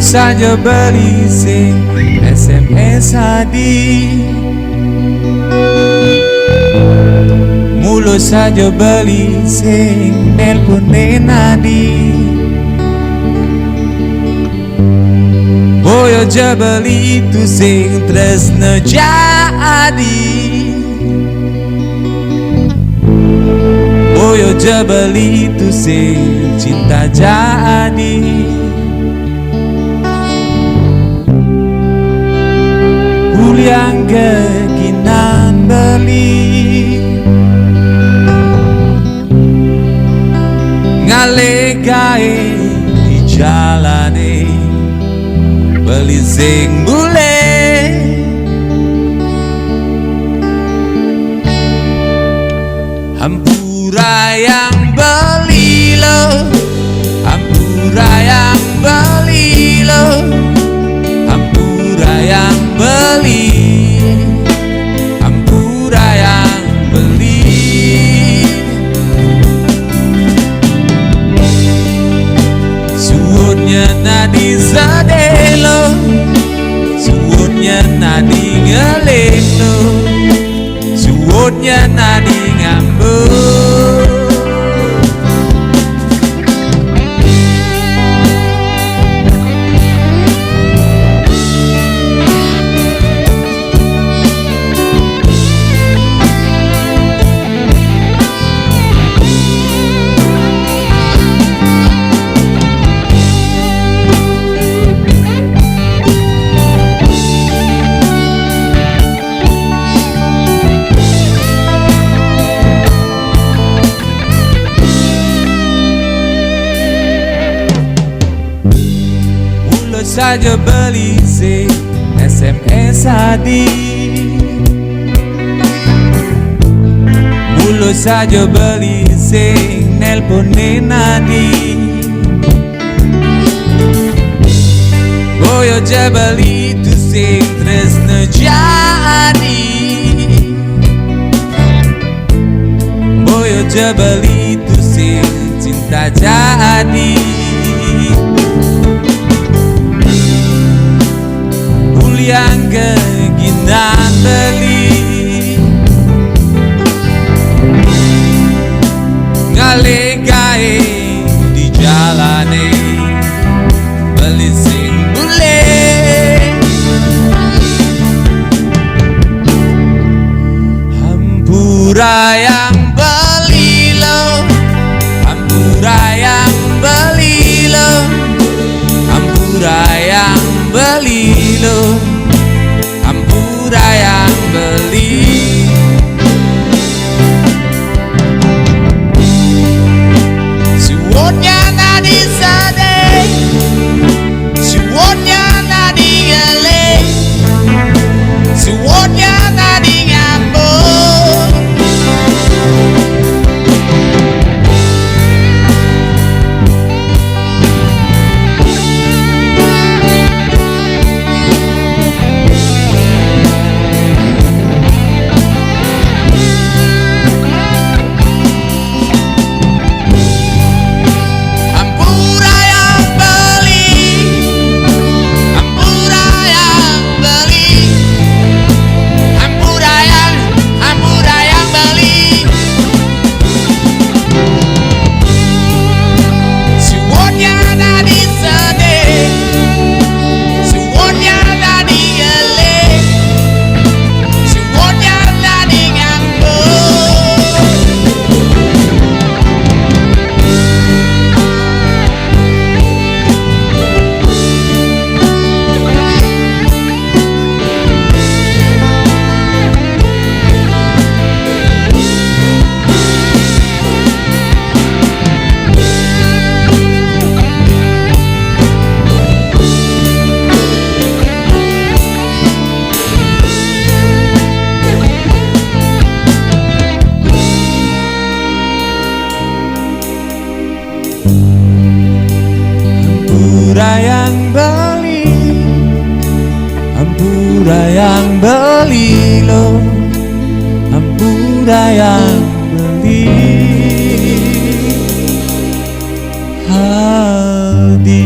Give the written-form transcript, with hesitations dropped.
saja beli sing SMS Adi, mulu saja beli sing nelpon Nadi. Boyo jabali tu sing tresno jadi, boyo jabali tu sing cinta jadi. Yang kekinan beli ngalegai di jalane beli sing bule, hampura yang beli lo, hampura yang beli lo, hampura yang beli, hampura yang beli. Suwunnya nadi sadelo, suwunnya nadi ngeleno, suwunnya nadi ngambek. Saja beli sing SMS Adi, mulu saja beli sing nelpon Nadi. Boyo jabali tu sing tresno jadi, boyo jabali tu sing cinta jadi. Yang keginan beli ngalegai di jalane beli sing bule, hampura yang beli lo, hampura yang beli lo, hampura yang beli lo, hampura yang beli. Suwunnya nadi sade, suwunnya nadi gele, suwunnya nadi ngambek. Hampura yang beli, hampura yang beli lo, hampura yang beli. Hadi